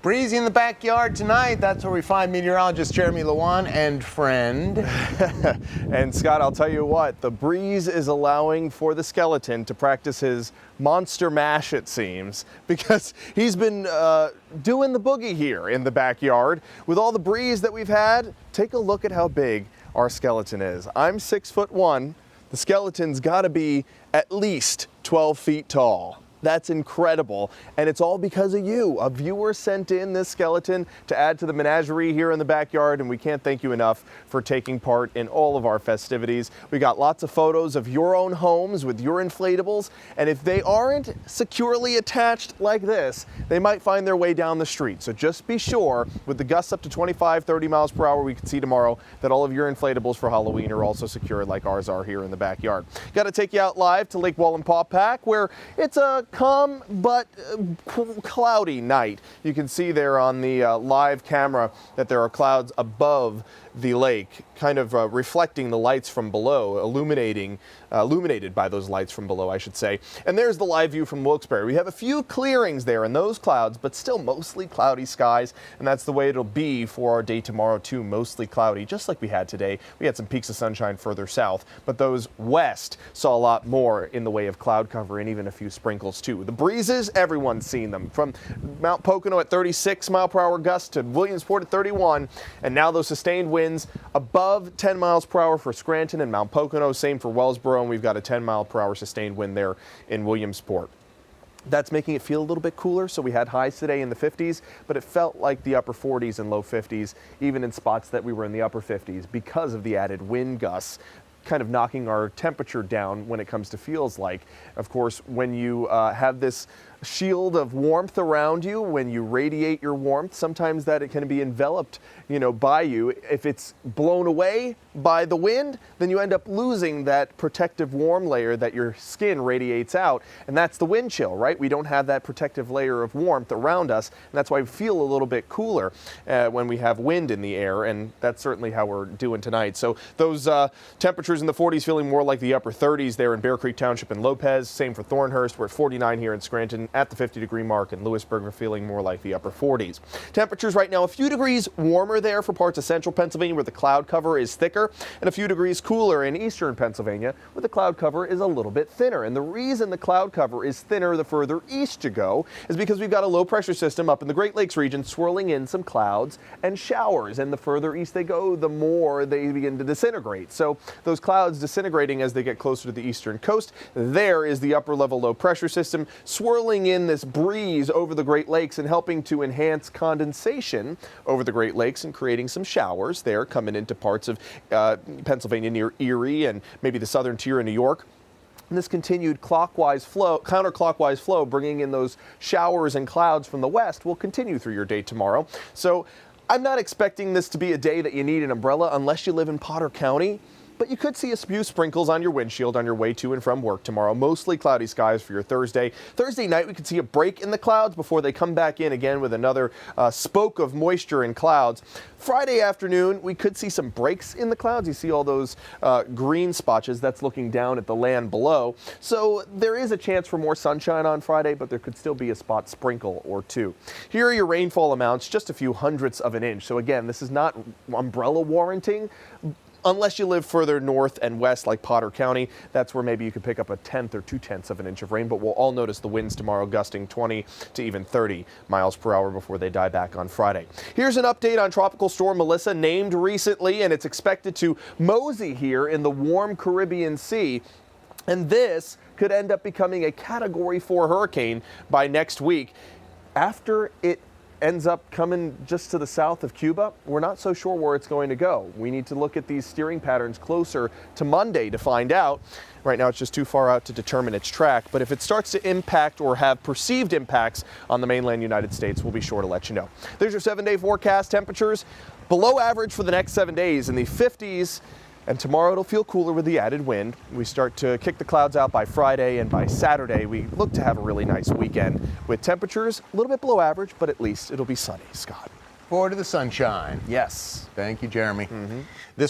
Breezy in the backyard tonight. That's where we find meteorologist Jeremy Lewan and friend. And Scott, I'll tell you what, the breeze is allowing for the skeleton to practice his monster mash, it seems, because he's been doing the boogie here in the backyard. With all the breeze that we've had, take a look at how big our skeleton is. I'm 6'1". The skeleton's got to be at least 12 feet tall. That's incredible, and it's all because of you. A viewer sent in this skeleton to add to the menagerie here in the backyard, and we can't thank you enough for taking part in all of our festivities. We got lots of photos of your own homes with your inflatables, and if they aren't securely attached like this, they might find their way down the street. So just be sure, with the gusts up to 25, 30 miles per hour we can see tomorrow, that all of your inflatables for Halloween are also secured like ours are here in the backyard. Got to take you out live to Lake Wallenpaupack, where it's a calm but cloudy night. You can see there on the live camera that there are clouds above the lake, kind of reflecting the lights from below, illuminated by those lights from below, I should say. And there's the live view from Wilkes-Barre. We have a few clearings there in those clouds, but still mostly cloudy skies, and that's the way it'll be for our day tomorrow too, mostly cloudy, just like we had today. We had some peaks of sunshine further south, but those west saw a lot more in the way of cloud cover and even a few sprinkles too. The breezes, everyone's seen them, from Mount Pocono at 36 mile per hour gusts to Williamsport at 31, and now those sustained winds above 10 miles per hour for Scranton and Mount Pocono, same for Wellsboro, and we've got a 10 mile per hour sustained wind there in Williamsport. That's making it feel a little bit cooler, so we had highs today in the 50s, but it felt like the upper 40s and low 50s, even in spots that we were in the upper 50s because of the added wind gusts, kind of knocking our temperature down when it comes to feels like. Of course, when you have this shield of warmth around you, when you radiate your warmth, sometimes that it can be enveloped, by you. If it's blown away by the wind, then you end up losing that protective warm layer that your skin radiates out, and that's the wind chill, right? We don't have that protective layer of warmth around us, and that's why we feel a little bit cooler when we have wind in the air, and that's certainly how we're doing tonight. So those temperatures in the 40s feeling more like the upper 30s there in Bear Creek Township and Lopez. Same for Thornhurst. We're at 49 here in Scranton at the 50-degree mark, and Lewisburg are feeling more like the upper 40s. Temperatures right now a few degrees warmer there for parts of central Pennsylvania where the cloud cover is thicker, and a few degrees cooler in eastern Pennsylvania where the cloud cover is a little bit thinner. And the reason the cloud cover is thinner the further east you go is because we've got a low pressure system up in the Great Lakes region swirling in some clouds and showers, and the further east they go, the more they begin to disintegrate. So those clouds disintegrating as they get closer to the eastern coast, there is the upper level low pressure system swirling in this breeze over the Great Lakes and helping to enhance condensation over the Great Lakes and creating some showers there coming into parts of Pennsylvania near Erie and maybe the southern tier of New York. And this continued counterclockwise flow, bringing in those showers and clouds from the west, will continue through your day tomorrow. So I'm not expecting this to be a day that you need an umbrella unless you live in Potter County. But you could see a few sprinkles on your windshield on your way to and from work tomorrow. Mostly cloudy skies for your Thursday. Thursday night, we could see a break in the clouds before they come back in again with another spoke of moisture in clouds. Friday afternoon, we could see some breaks in the clouds. You see all those green spotches. That's looking down at the land below. So there is a chance for more sunshine on Friday, but there could still be a spot sprinkle or two. Here are your rainfall amounts, just a few hundredths of an inch. So again, this is not umbrella warranting, unless you live further north and west like Potter County. That's where maybe you could pick up a 1/10 or 2/10 of an inch of rain, but we'll all notice the winds tomorrow gusting 20 to even 30 miles per hour before they die back on Friday. Here's an update on Tropical Storm Melissa, named recently, and it's expected to mosey here in the warm Caribbean Sea. And this could end up becoming a Category 4 hurricane by next week. After it ends up coming just to the south of Cuba, we're not so sure where it's going to go. We need to look at these steering patterns closer to Monday to find out. Right now it's just too far out to determine its track, but if it starts to impact or have perceived impacts on the mainland United States, we'll be sure to let you know. There's your 7-day forecast. Temperatures below average for the next 7 days in the 50s. And tomorrow it'll feel cooler with the added wind. We start to kick the clouds out by Friday, and by Saturday we look to have a really nice weekend with temperatures a little bit below average, but at least it'll be sunny. Scott. Forward to the sunshine. Yes. Thank you, Jeremy. This